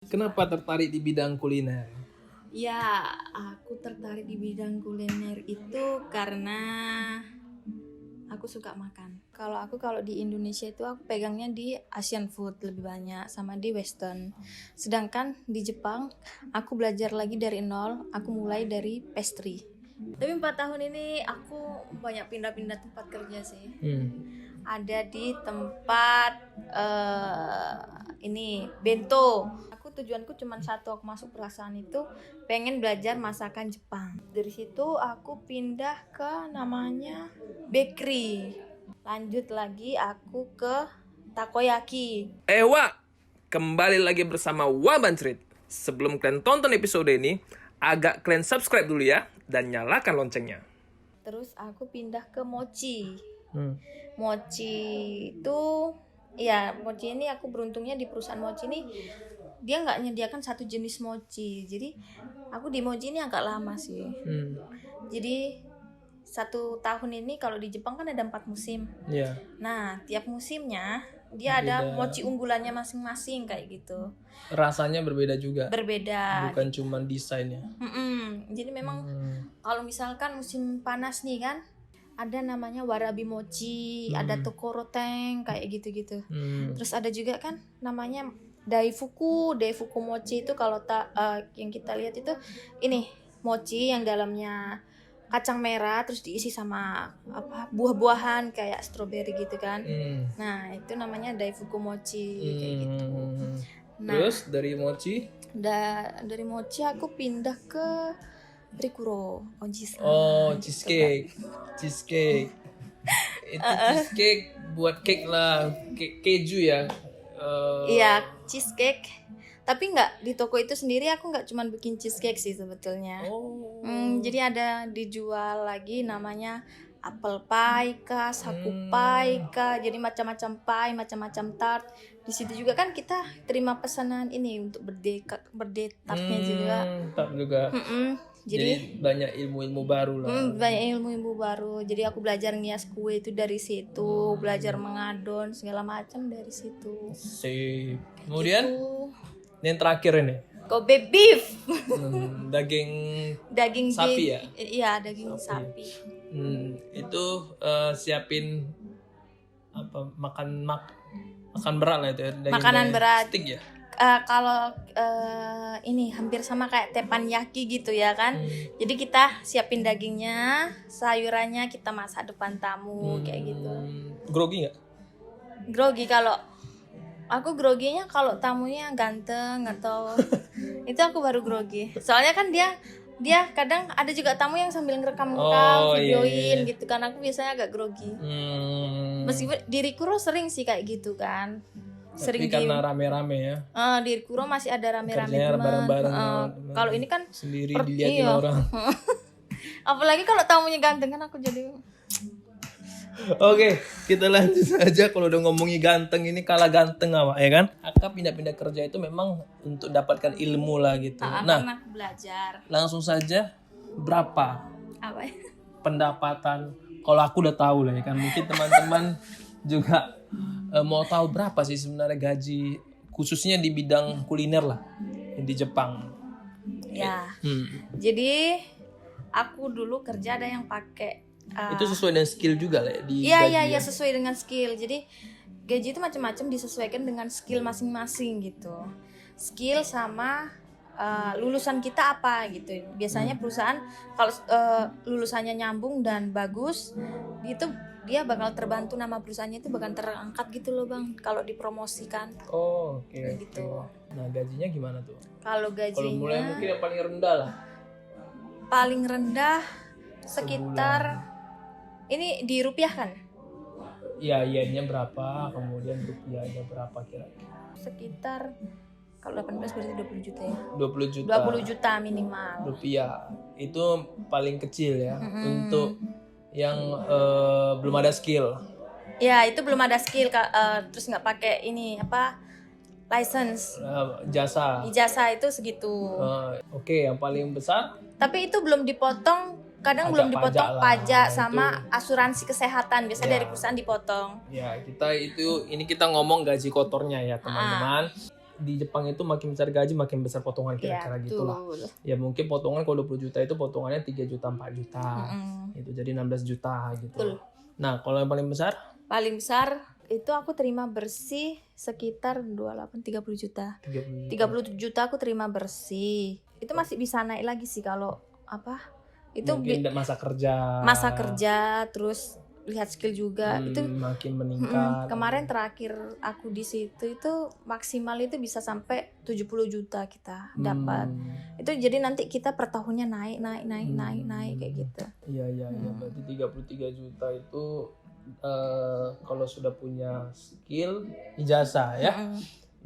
Kenapa tertarik di bidang kuliner? Ya, aku tertarik di bidang kuliner itu karena aku suka makan. Kalau di Indonesia itu aku pegangnya di Asian food lebih banyak sama di Western. Sedangkan di Jepang aku belajar lagi dari nol, aku mulai dari pastry. Tapi 4 tahun ini aku banyak pindah-pindah tempat kerja sih. Ada di tempat ini bento. Tujuanku cuma satu, aku masuk perasaan itu pengen belajar masakan Jepang. Dari situ aku pindah ke namanya bakery. Lanjut lagi aku ke takoyaki. Wak, kembali lagi bersama Waban Treat. Sebelum kalian tonton episode ini, agak kalian subscribe dulu ya dan nyalakan loncengnya. Terus aku pindah ke mochi. Mochi itu ya, mochi ini aku beruntungnya di perusahaan mochi ini dia nggak menyediakan satu jenis mochi, jadi aku di mochi ini agak lama sih. Jadi 1 tahun ini kalau di Jepang kan ada 4 musim. Nah tiap musimnya dia ada mochi unggulannya masing-masing kayak gitu. Rasanya berbeda juga. Berbeda. Bukan cuma desainnya. Jadi memang kalau misalkan musim panas nih kan, ada namanya warabi mochi, ada tokoroteng kayak gitu-gitu. Terus ada juga kan namanya daifuku mochi itu kalau yang kita lihat itu ini mochi yang dalamnya kacang merah terus diisi sama buah-buahan kayak stroberi gitu kan. Nah, itu namanya daifuku mochi kayak gitu. Nah, terus dari mochi? Dari mochi aku pindah ke Rikuro, Onjisan. Oh, gitu cheesecake. Cheesecake. Itu cheesecake buat cake lah, keju ya. Iya, cheesecake. Tapi nggak di toko itu sendiri aku nggak cuma bikin cheesecake sih sebetulnya. Jadi ada dijual lagi namanya apple pie kah, saku pie kah, jadi macam-macam pie, macam-macam tart. Di situ juga kan kita terima pesanan ini untuk birthday tartnya juga. Tart juga. Jadi banyak ilmu-ilmu baru lah. Banyak ilmu-ilmu baru. Jadi aku belajar ngias kue itu dari situ, belajar mengadon segala macam dari situ. Sip. Kemudian Itu yang terakhir ini. Kobe beef. Daging sapi ya? Iya, daging sapi. Itu siapin apa makan berat lah itu ya. Makanan berat. Steak ya? Kalau ini hampir sama kayak teppanyaki gitu ya kan. Jadi kita siapin dagingnya, sayurannya kita masak depan tamu kayak gitu. Grogi nggak? Grogi kalau aku groginya kalau tamunya ganteng atau itu aku baru grogi. Soalnya kan dia kadang ada juga tamu yang sambil ngerekam videoin gitu kan. Aku biasanya agak grogi. Meskipun di Rikuro sering sih kayak gitu kan. Tapi karena rame-rame ya. Di Rikuro masih ada rame-rame kerjanya teman. bareng-bareng. Kalau ini kan sendiri dilihatin orang. Apalagi kalau tamunya ganteng kan aku jadi. Oke, kita lanjut saja. Kalau udah ngomongin ganteng ini kalah ganteng apa ya kan? Akak pindah-pindah kerja itu memang untuk dapatkan ilmu lah gitu. Karena aku belajar. Langsung saja berapa Apa ya? pendapatan? Kalau aku udah tahu lah ya kan. Mungkin teman-teman juga mau tahu berapa sih sebenarnya gaji khususnya di bidang kuliner lah di Jepang. Ya. Jadi aku dulu kerja ada yang pakai itu sesuai dengan skill juga lah di Iya, sesuai dengan skill. Jadi gaji itu macam-macam disesuaikan dengan skill masing-masing gitu. Skill sama lulusan kita apa gitu. Biasanya perusahaan kalau lulusannya nyambung dan bagus, itu dia bakal terbantu, nama perusahaannya itu bakal terangkat gitu loh Bang kalau dipromosikan. Oke. Gitu. Nah, gajinya gimana tuh? Kalau gajinya mulai mungkin yang paling rendah lah. Paling rendah sekitar ini di rupiah kan? Iya, iennya berapa, kemudian rupiahnya berapa kira-kira? Sekitar kalau 18 berarti 20 juta ya. 20 juta. 20 juta minimal. Rupiah. Itu paling kecil ya untuk yang belum ada skill. Ya, itu belum ada skill terus nggak pakai ini license. Ijazah itu segitu. Oke, yang paling besar? Tapi itu belum dipotong. Kadang belum dipotong pajak sama asuransi kesehatan biasa dari perusahaan dipotong. Ya, kita ngomong gaji kotornya ya teman-teman. di Jepang itu makin besar gaji makin besar potongan kira-kira gitulah. Ya mungkin potongan kalau 20 juta itu potongannya 3 juta 4 juta. Itu jadi 16 juta gitu. Betul. Nah, kalau yang paling besar? Paling besar itu aku terima bersih sekitar 30 juta. 30 juta aku terima bersih. Itu masih bisa naik lagi sih kalau itu mungkin masa kerja terus lihat skill juga itu makin meningkat. Kemarin terakhir aku di situ itu maksimal itu bisa sampai 70 juta kita dapat. Itu jadi nanti kita per tahunnya naik kayak gitu. Iya. Berarti 33 juta itu kalau sudah punya skill ijazah ya.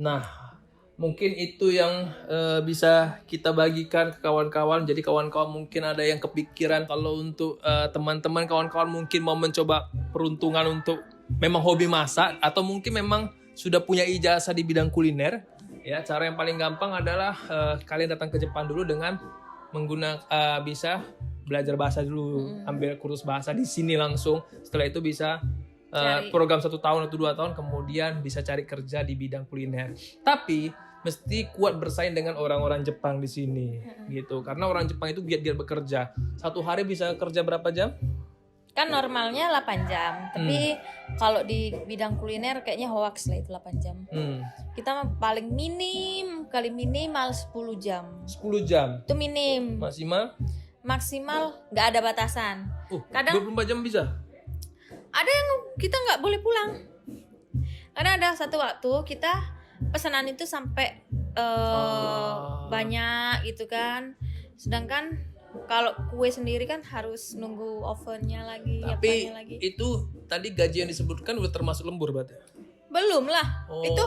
Nah, mungkin itu yang bisa kita bagikan ke kawan-kawan. Jadi kawan-kawan mungkin ada yang kepikiran kalau untuk teman-teman kawan-kawan mungkin mau mencoba peruntungan untuk memang hobi masak atau mungkin memang sudah punya ijazah di bidang kuliner. Ya, cara yang paling gampang adalah kalian datang ke Jepang dulu dengan menggunakan bisa belajar bahasa dulu, ambil kursus bahasa di sini langsung. Setelah itu bisa program 1 tahun atau 2 tahun, kemudian bisa cari kerja di bidang kuliner. Tapi mesti kuat bersaing dengan orang-orang Jepang di sini, gitu. Karena orang Jepang itu giat bekerja. 1 hari bisa kerja berapa jam? Kan normalnya 8 jam, tapi kalau di bidang kuliner kayaknya hoax lah itu 8 jam. Kita paling minimal 10 jam. 10 jam? Itu minim. Maksimal nggak ada batasan. Kadang 24 jam bisa? Ada yang kita nggak boleh pulang. Karena ada satu waktu kita pesanan itu sampai banyak gitu kan. Sedangkan kalau kue sendiri kan harus nunggu ovennya lagi. Tapi itu tadi gaji yang disebutkan udah termasuk lembur berarti? Belum lah. Itu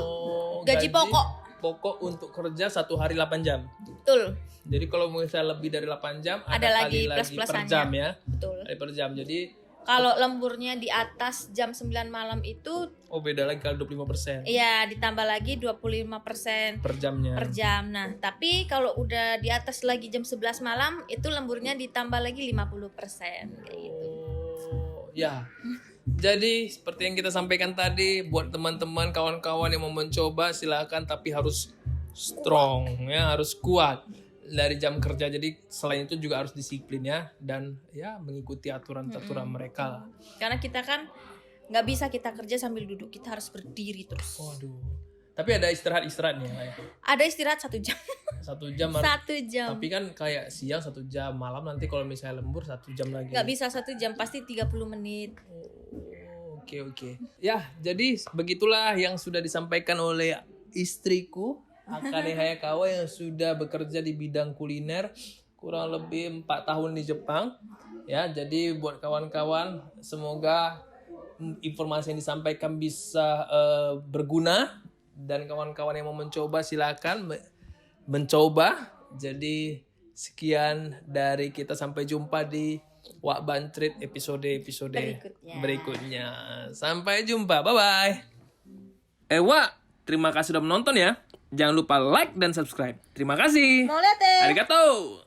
gaji pokok. Pokok untuk kerja 1 hari 8 jam. Betul. Jadi kalau misalnya lebih dari 8 jam ada lagi plus-plusannya per jam ya. Betul. Per jam. Jadi kalau lemburnya di atas jam 9 malam itu beda lagi kalau 25%. Iya, ditambah lagi 25% per jamnya. Per jam. Nah, tapi kalau udah di atas lagi jam 11 malam itu lemburnya ditambah lagi 50% kayak gitu. Ya. Jadi seperti yang kita sampaikan tadi, buat teman-teman kawan-kawan yang mau mencoba silakan, tapi harus strong ya, harus kuat dari jam kerja. Jadi selain itu juga harus disiplin ya, dan ya mengikuti aturan-aturan mereka lah. Karena kita kan nggak bisa kita kerja sambil duduk, kita harus berdiri terus. Waduh. Tapi ada istirahatnya ya? Ada istirahat 1 jam. 1 jam. 1 jam. Tapi kan kayak siang 1 jam, malam nanti kalau misalnya lembur 1 jam lagi. Nggak bisa 1 jam, pasti 30 menit. Oke. Ya, jadi begitulah yang sudah disampaikan oleh istriku, Akane Hayakawa, yang sudah bekerja di bidang kuliner kurang lebih 4 tahun di Jepang. Ya, jadi buat kawan-kawan semoga informasi yang disampaikan bisa berguna, dan kawan-kawan yang mau mencoba silakan mencoba. Jadi sekian dari kita, sampai jumpa di Wak Bantrit episode berikutnya. Sampai jumpa, bye-bye. Wak, terima kasih sudah menonton ya. Jangan lupa like dan subscribe. Terima kasih. Arigatou.